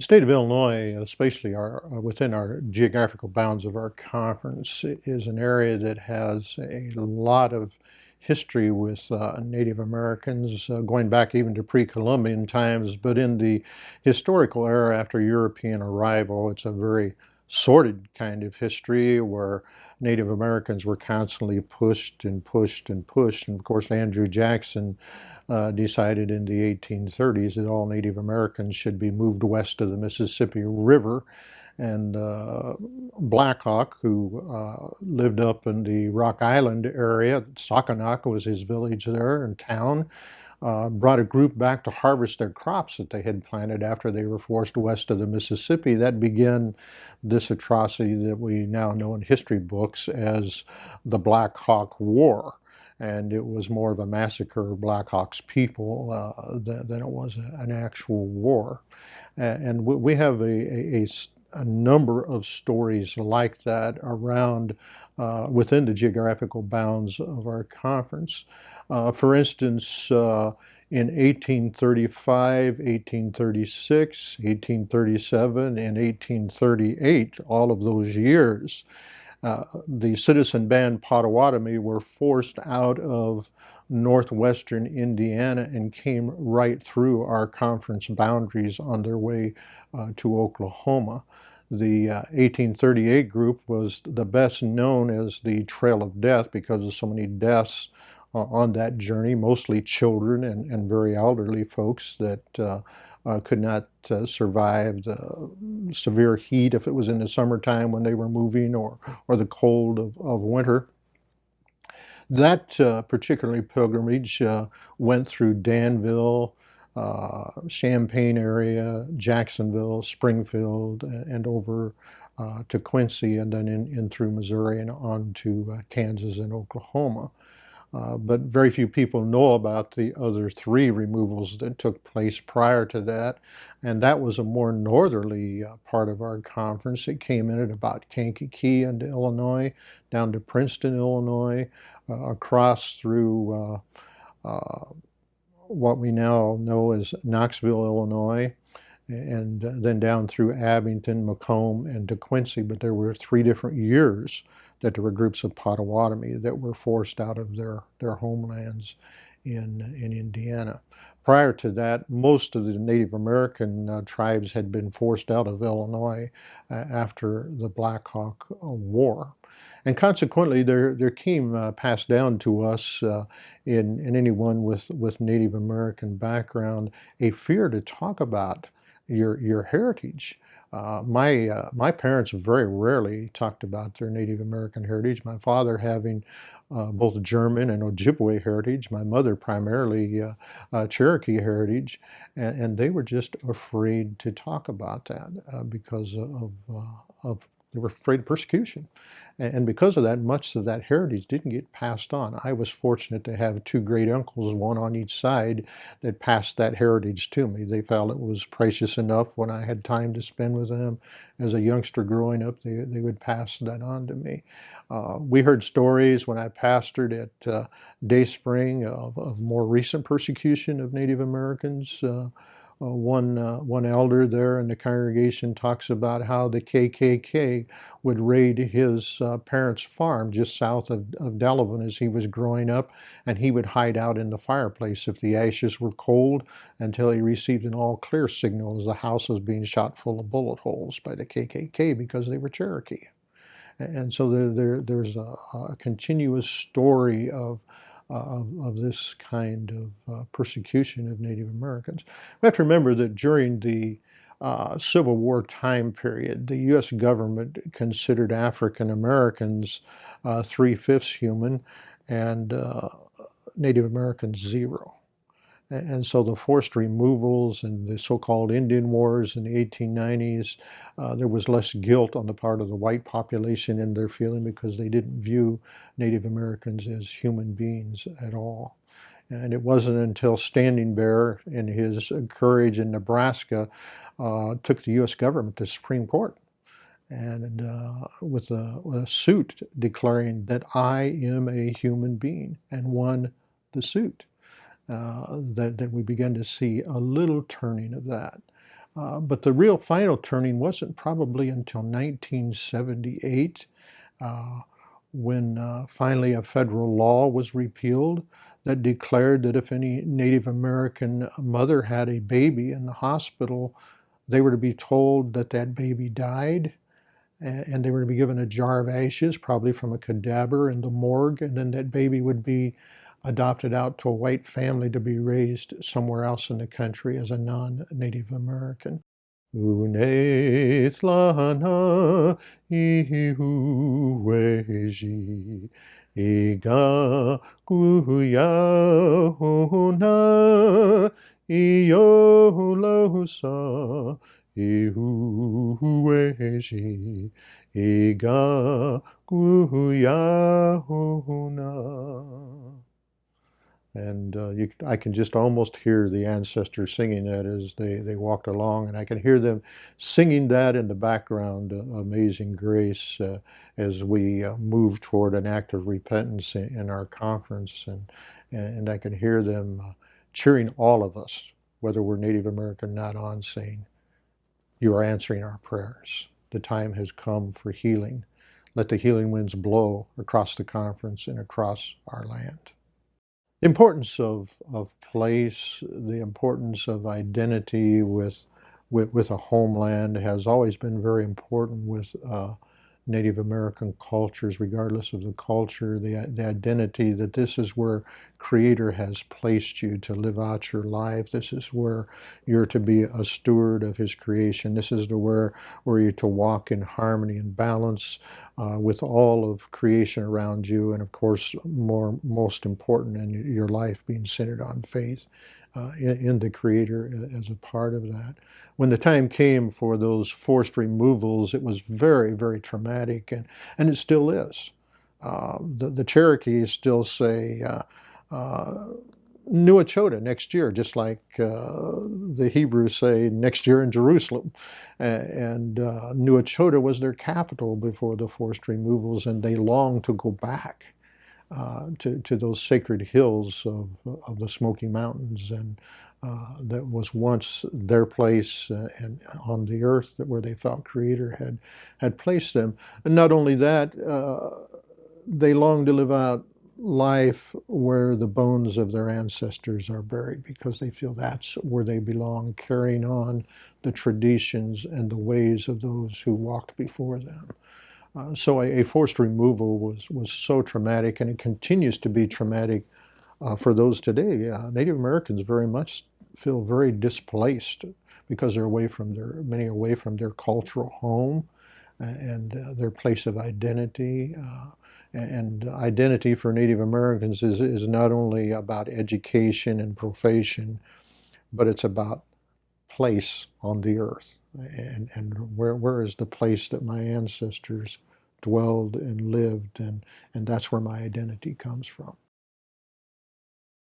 The state of Illinois, especially within our geographical bounds of our conference, is an area that has a lot of history with Native Americans, going back even to pre-Columbian times. But in the historical era after European arrival, it's a very sordid kind of history where Native Americans were constantly pushed and pushed and pushed. And of course, Andrew Jackson decided in the 1830s that all Native Americans should be moved west of the Mississippi River. And Black Hawk, who lived up in the Rock Island area, Sockanack was his village there and town, brought a group back to harvest their crops that they had planted after they were forced west of the Mississippi. That began this atrocity that we now know in history books as the Black Hawk War. And it was more of a massacre of Black Hawk's people than it was an actual war. And we have a number of stories like that around within the geographical bounds of our conference. For instance, in 1835, 1836, 1837, and 1838, all of those years, the citizen band Potawatomi were forced out of northwestern Indiana and came right through our conference boundaries on their way to Oklahoma. The 1838 group was the best known as the Trail of Death because of so many deaths on that journey, mostly children and very elderly folks that could not survive the severe heat if it was in the summertime when they were moving, or the cold of winter. That particular pilgrimage went through Danville, Champaign area, Jacksonville, Springfield, and over to Quincy, and then in through Missouri and on to Kansas and Oklahoma. But very few people know about the other three removals that took place prior to that. And that was a more northerly part of our conference. It came in at about Kankakee into Illinois, down to Princeton, Illinois, across through what we now know as Knoxville, Illinois, and then down through Abington, Macomb, and to Quincy. But there were 3 different years that there were groups of Potawatomi that were forced out of their homelands in Indiana. Prior to that, most of the Native American tribes had been forced out of Illinois after the Black Hawk War. And consequently, there came passed down to us in anyone with Native American background a fear to talk about your heritage. My parents very rarely talked about their Native American heritage. My father having both German and Ojibwe heritage, my mother primarily Cherokee heritage, and they were just afraid to talk about that because of they were afraid of persecution. And because of that, much of that heritage didn't get passed on. I was fortunate to have 2 great uncles, one on each side, that passed that heritage to me. They felt it was precious enough when I had time to spend with them as a youngster growing up, they would pass that on to me. We heard stories when I pastored at Dayspring of more recent persecution of Native Americans. One elder there in the congregation talks about how the KKK would raid his parents' farm just south of Delavan as he was growing up, and he would hide out in the fireplace if the ashes were cold until he received an all-clear signal as the house was being shot full of bullet holes by the KKK because they were Cherokee. And so there's a continuous story of this kind of persecution of Native Americans. We have to remember that during the Civil War time period, the U.S. government considered African Americans 3/5 human and Native Americans 0. And so the forced removals and the so-called Indian Wars in the 1890s, there was less guilt on the part of the white population in their feeling because they didn't view Native Americans as human beings at all. And it wasn't until Standing Bear, in his courage in Nebraska, took the U.S. government to the Supreme Court and with a suit declaring that I am a human being, and won the suit. That we began to see a little turning of that. But the real final turning wasn't probably until 1978, when finally a federal law was repealed that declared that if any Native American mother had a baby in the hospital, they were to be told that that baby died, and they were to be given a jar of ashes, probably from a cadaver in the morgue, and then that baby would be adopted out to a white family to be raised somewhere else in the country as a non-Native American. Unetlana ihuweji iga kuyahona iyolosa ihuweji iga kuyahona. And I can just almost hear the ancestors singing that as they walked along, and I can hear them singing that in the background, Amazing Grace, as we move toward an act of repentance in our conference. And I can hear them cheering all of us, whether we're Native American or not, on, saying, "You are answering our prayers. The time has come for healing. Let the healing winds blow across the conference and across our land." The importance of place, the importance of identity with a homeland has always been very important with Native American cultures, regardless of the culture, the identity that this is where Creator has placed you to live out your life. This is where you're to be a steward of His creation. This is where you're to walk in harmony and balance with all of creation around you, and of course, most important in your life, being centered on faith in the Creator as a part of that. When the time came for those forced removals, it was very, very traumatic, and it still is. The Cherokees still say Nuachota next year, just like the Hebrews say next year in Jerusalem. And Nuachota was their capital before the forced removals, and they long to go back to those sacred hills of the Smoky Mountains, and that was once their place and on the earth where they felt Creator had placed them. And not only that, they long to live out life where the bones of their ancestors are buried, because they feel that's where they belong, carrying on the traditions and the ways of those who walked before them. So a forced removal was so traumatic, and it continues to be traumatic for those today. Native Americans very much feel very displaced because they're many are away from their cultural home and their place of identity. And identity for Native Americans is not only about education and profession, but it's about place on the earth. And where is the place that my ancestors dwelled and lived, and that's where my identity comes from.